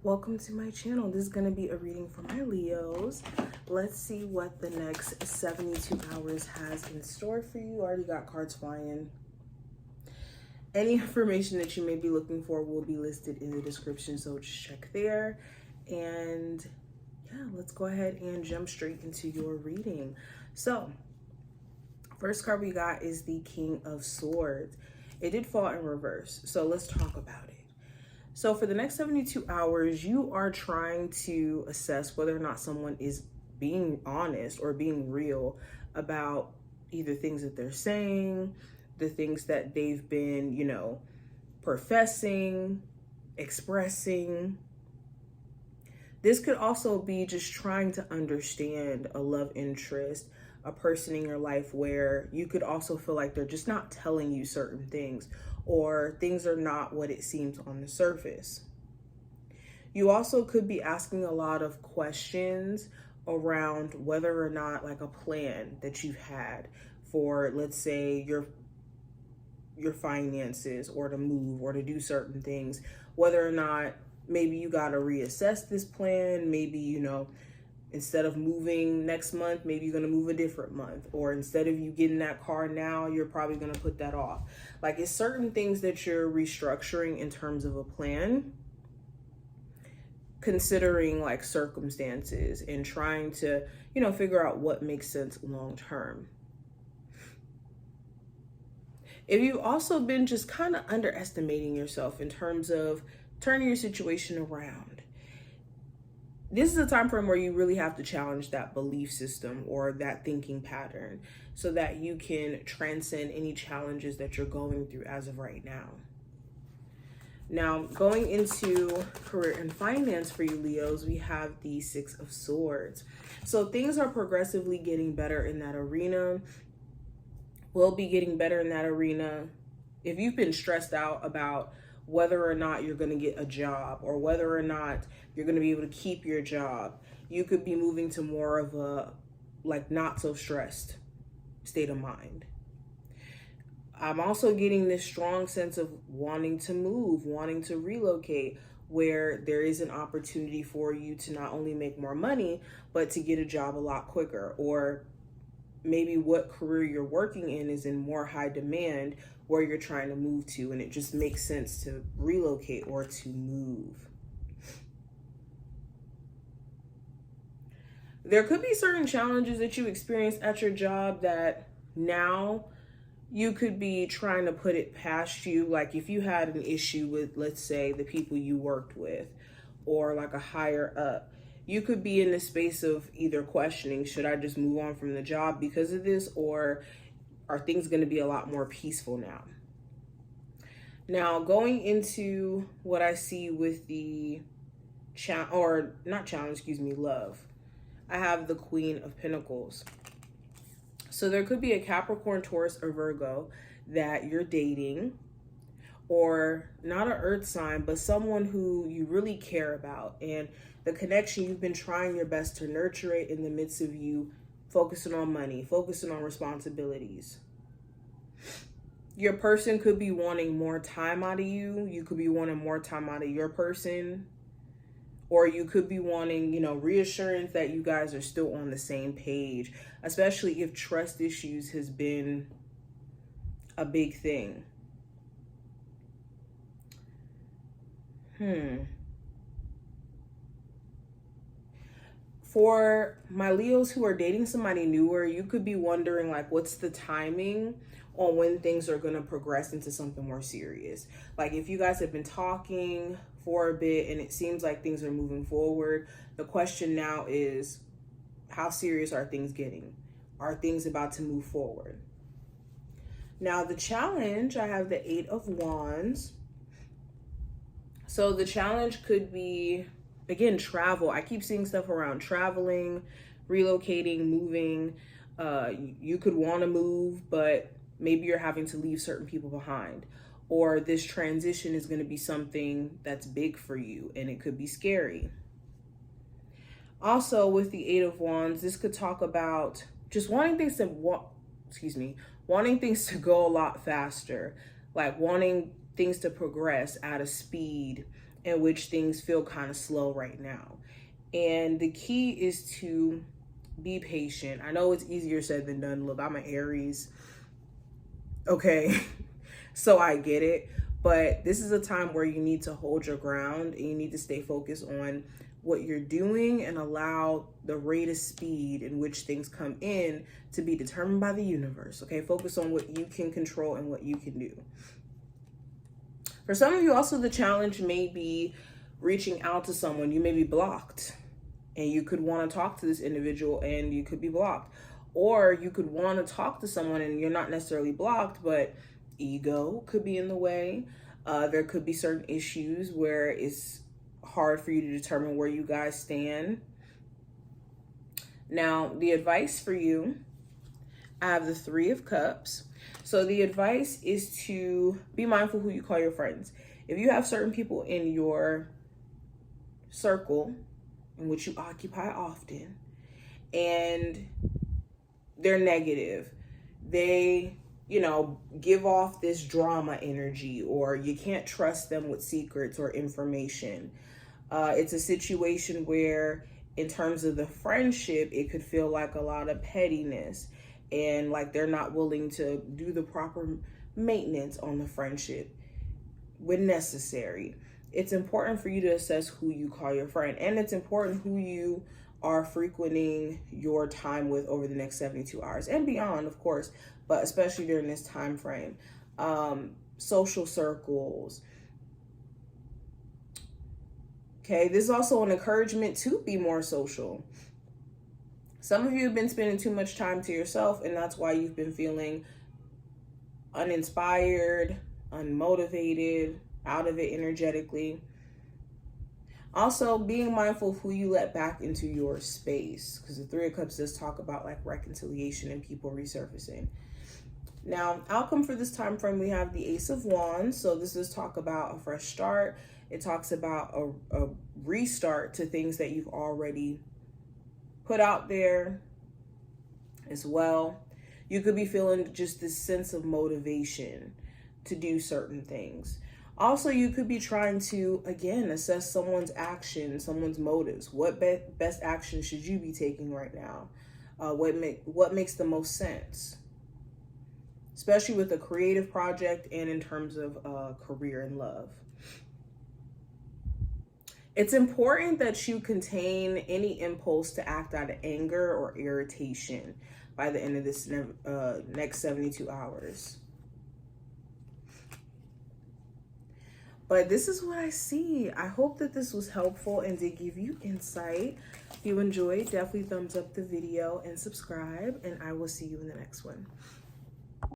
Welcome to my channel. This is going to be a reading for my Leos. Let's see what the next 72 hours has in store for you. Already got cards flying. Any information that you may be looking for will be listed in the description, so just check there. And yeah, let's go ahead and jump straight into your reading. So, first card we got is the King of Swords. It did fall in reverse, so let's talk about it. So for the next 72 hours, you are trying to assess whether or not someone is being honest or being real about either things that they're saying, the things that they've been, professing, expressing. This could also be just trying to understand a love interest, a person in your life where you could also feel like they're just not telling you certain things, or things are not what it seems on the surface. You also could be asking a lot of questions around whether or not like a plan that you've had for, let's say, your finances, or to move or to do certain things, whether or not maybe you got to reassess this plan. Maybe, instead of moving next month, maybe you're going to move a different month. Or instead of you getting that car now, you're probably going to put that off. Like, it's certain things that you're restructuring in terms of a plan, considering like circumstances and trying to, figure out what makes sense long term. If you've also been just kind of underestimating yourself in terms of turning your situation around, this is a time frame where you really have to challenge that belief system or that thinking pattern so that you can transcend any challenges that you're going through as of right now. Now, going into career and finance for you, Leos, we have the Six of Swords. So things are progressively getting better in that arena. Will be getting better in that arena. If you've been stressed out about whether or not you're going to get a job, or whether or not you're going to be able to keep your job, you could be moving to more of a not so stressed state of mind. I'm also getting this strong sense of wanting to move, wanting to relocate, where there is an opportunity for you to not only make more money, but to get a job a lot quicker. Or maybe what career you're working in is in more high demand where you're trying to move to, and it just makes sense to relocate or to move. There could be certain challenges that you experienced at your job that now you could be trying to put it past you. Like if you had an issue with, let's say, the people you worked with, or like a higher up, you could be in the space of either questioning, should I just move on from the job because of this, or are things going to be a lot more peaceful now? Now, going into what I see with the love, I have the Queen of Pentacles. So there could be a Capricorn, Taurus, or Virgo that you're dating, or not an earth sign, but someone who you really care about, and the connection, you've been trying your best to nurture it in the midst of you focusing on money, focusing on responsibilities. Your person could be wanting more time out of you. You could be wanting more time out of your person. Or you could be wanting, reassurance that you guys are still on the same page, especially if trust issues has been a big thing. For my Leos who are dating somebody newer, you could be wondering what's the timing on when things are going to progress into something more serious. Like if you guys have been talking for a bit and it seems like things are moving forward, the question now is, how serious are things getting? Are things about to move forward? Now the challenge, I have the Eight of Wands. So the challenge could be, again, travel. I keep seeing stuff around traveling, relocating, moving. You could want to move, but maybe you're having to leave certain people behind. Or this transition is going to be something that's big for you, and it could be scary. Also, with the Eight of Wands, this could talk about just wanting things to go a lot faster, like wanting things to progress at a speed in which things feel kind of slow right now. And the key is to be patient. I know it's easier said than done. Look, I'm an Aries. Okay. So I get it. But this is a time where you need to hold your ground and you need to stay focused on what you're doing and allow the rate of speed in which things come in to be determined by the universe. Okay. Focus on what you can control and what you can do. For some of you, also, the challenge may be reaching out to someone. You may be blocked and you could want to talk to this individual and you could be blocked. Or you could want to talk to someone and you're not necessarily blocked, but ego could be in the way. There could be certain issues where it's hard for you to determine where you guys stand. Now, the advice for you, I have the 3 of Cups. So the advice is to be mindful who you call your friends. If you have certain people in your circle in which you occupy often and they're negative, they, give off this drama energy, or you can't trust them with secrets or information. It's a situation where in terms of the friendship, it could feel like a lot of pettiness and like they're not willing to do the proper maintenance on the friendship when necessary. It's important for you to assess who you call your friend, and it's important who you are frequenting your time with over the next 72 hours and beyond, of course, but especially during this time frame. Social circles. Okay, this is also an encouragement to be more social. Some of you have been spending too much time to yourself, and that's why you've been feeling uninspired, unmotivated, out of it energetically. Also, being mindful of who you let back into your space, because the 3 of Cups does talk about like reconciliation and people resurfacing. Now, outcome for this time frame, we have the Ace of Wands. So this does talk about a fresh start. It talks about a restart to things that you've already put out there as well. You could be feeling just this sense of motivation to do certain things. Also, you could be trying to, again, assess someone's action, someone's motives. What best action should you be taking right now? What makes the most sense? Especially with a creative project and in terms of career and love. It's important that you contain any impulse to act out of anger or irritation by the end of this next 72 hours. But this is what I see. I hope that this was helpful and did give you insight. If you enjoyed, definitely thumbs up the video and subscribe, and I will see you in the next one.